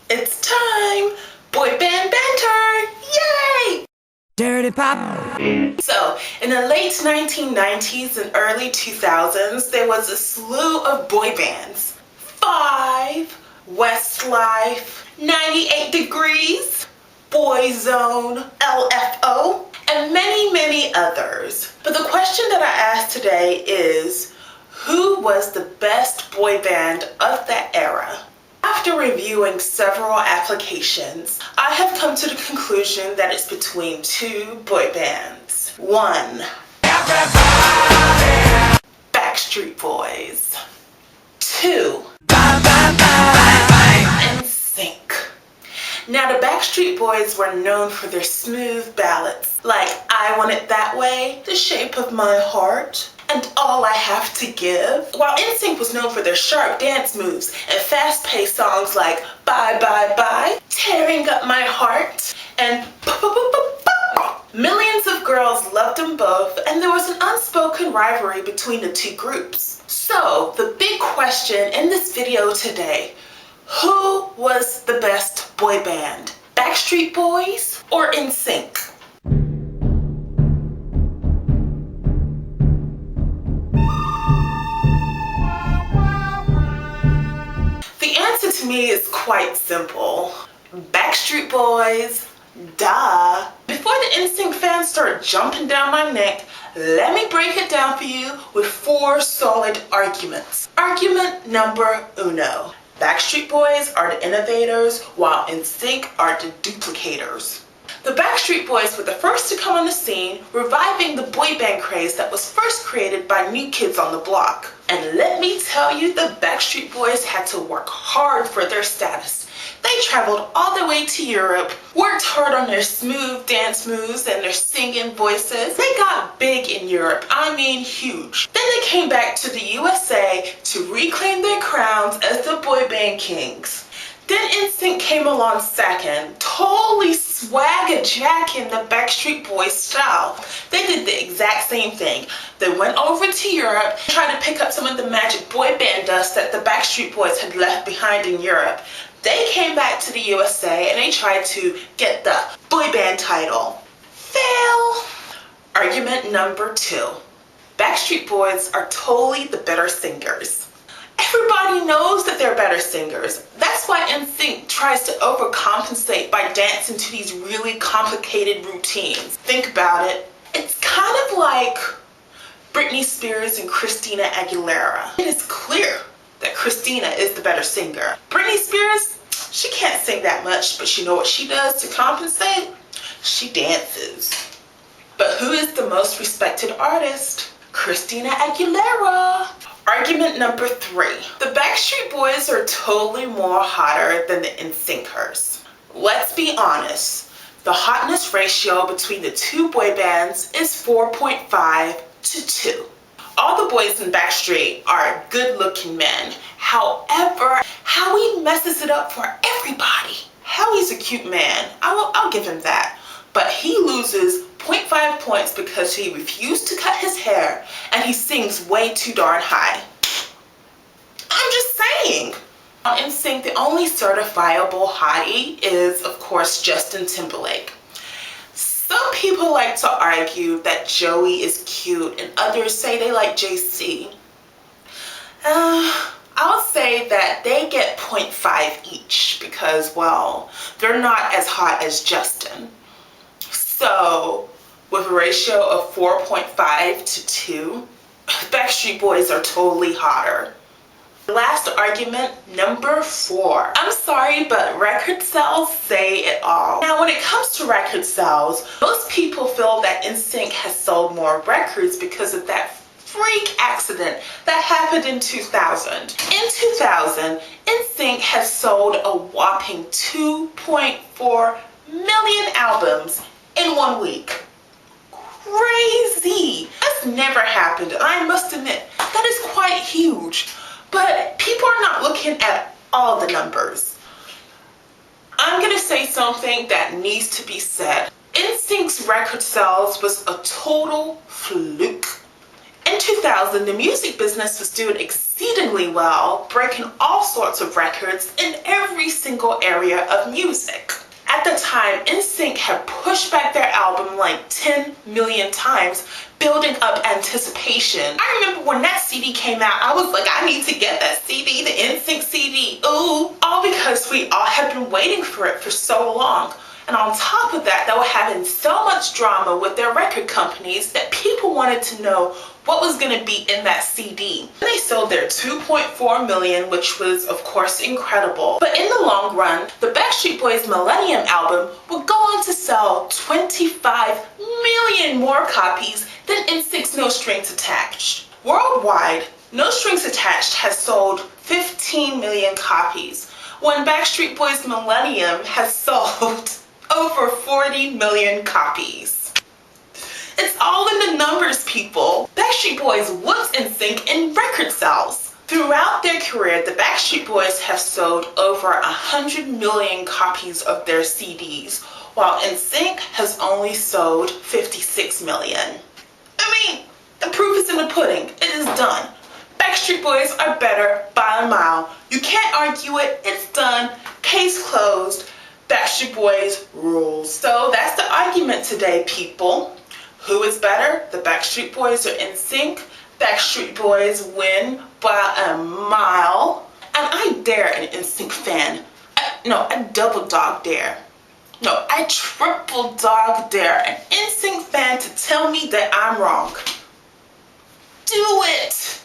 It's time! Boy band banter! Yay! Dirty Pop! So, in the late 1990s and early 2000s, there was a slew of boy bands. 5, Westlife, 98 Degrees, Boyzone, LFO, and many, many others. But the question that I asked today is, who was the best boy band of that era? After reviewing several applications, I have come to the conclusion that it's between two boy bands. 1. Everybody! Backstreet Boys. 2. NSYNC. Now, the Backstreet Boys were known for their smooth ballads, like I Want It That Way, The Shape of My Heart, and All I Have to Give, while NSYNC was known for their sharp dance moves and fast-paced songs like Bye Bye Bye, Tearing Up My Heart, and Millions of girls loved them both, and there was an unspoken rivalry between the two groups. So, the big question in this video today, who was the best boy band? Backstreet Boys or NSYNC? The answer to me is quite simple. Backstreet Boys, duh. Before the NSYNC fans start jumping down my neck, let me break it down for you with 4 solid arguments. Argument number 1. Backstreet Boys are the innovators, while NSYNC are the duplicators. The Backstreet Boys were the first to come on the scene, reviving the boy band craze that was first created by New Kids on the Block. And let me tell you, the Backstreet Boys had to work hard for their status. They traveled all the way to Europe, worked hard on their smooth dance moves and their singing voices. They got big in Europe, I mean huge. Then they came back to the USA to reclaim their crowns as the boy band kings. Then NSYNC came along second, totally swagger-jacking the Backstreet Boys style. They did the exact same thing. They went over to Europe, tried to pick up some of the magic boy band dust that the Backstreet Boys had left behind in Europe. They came back to the USA and they tried to get the boy band title. Fail! Argument number 2. Backstreet Boys are totally the better singers. Everybody knows that they're better singers. That's why NSYNC tries to overcompensate by dancing to these really complicated routines. Think about it. It's kind of like Britney Spears and Christina Aguilera. It is clear that Christina is the better singer. Britney Spears, she can't sing that much, but you know what she does to compensate? She dances. But who is the most respected artist? Christina Aguilera. Argument number 3. The Backstreet Boys are totally more hotter than the NSYNCers. Let's be honest. The hotness ratio between the two boy bands is 4.5 to 2. All the boys in Backstreet are good-looking men. However, Howie messes it up for everybody. Howie's a cute man. I'll give him that. But he loses 0.5 points because he refused to cut his hair and he sings way too darn high. I'm just saying. On NSYNC, the only certifiable hottie is, of course, Justin Timberlake. Some people like to argue that Joey is cute and others say they like JC. I'll say that they get 0.5 each because, well, they're not as hot as Justin. So, with a ratio of 4.5 to 2, Backstreet Boys are totally hotter. Last argument, number 4. I'm sorry, but record sales say it all. Now, when it comes to record sales, most people feel that NSYNC has sold more records because of that freak accident that happened in 2000. In 2000, NSYNC has sold a whopping 2.4 million albums in 1 week. Crazy! That's never happened. I must admit, that is quite huge. But people are not looking at all the numbers. I'm gonna say something that needs to be said. NSYNC's record sales was a total fluke. In 2000, the music business was doing exceedingly well, breaking all sorts of records in every single area of music. At the time, NSYNC had pushed back their album like 10 million times, building up anticipation. I remember when that CD came out, I was like, I need to get that CD, the NSYNC CD, ooh. All because we all had been waiting for it for so long. And on top of that, they were having so much drama with their record companies that people wanted to know what was going to be in that CD. They sold their 2.4 million, which was of course incredible. But in the long run, the Backstreet Boys Millennium album would go on to sell 25 million more copies than NSYNC's No Strings Attached. Worldwide, No Strings Attached has sold 15 million copies, when Backstreet Boys Millennium has sold over 40 million copies. It's all in the numbers, people. Backstreet Boys whoops NSYNC in record sales. Throughout their career, the Backstreet Boys have sold over 100 million copies of their CDs, while NSYNC has only sold 56 million. I mean, the proof is in the pudding. It is done. Backstreet Boys are better by a mile. You can't argue it. It's done. Case closed. Backstreet Boys rules. So that's the argument today, people. Who is better, the Backstreet Boys or NSYNC? Backstreet Boys win by a mile. And I dare an NSYNC fan. I double dog dare. No, I triple dog dare an NSYNC fan to tell me that I'm wrong. Do it!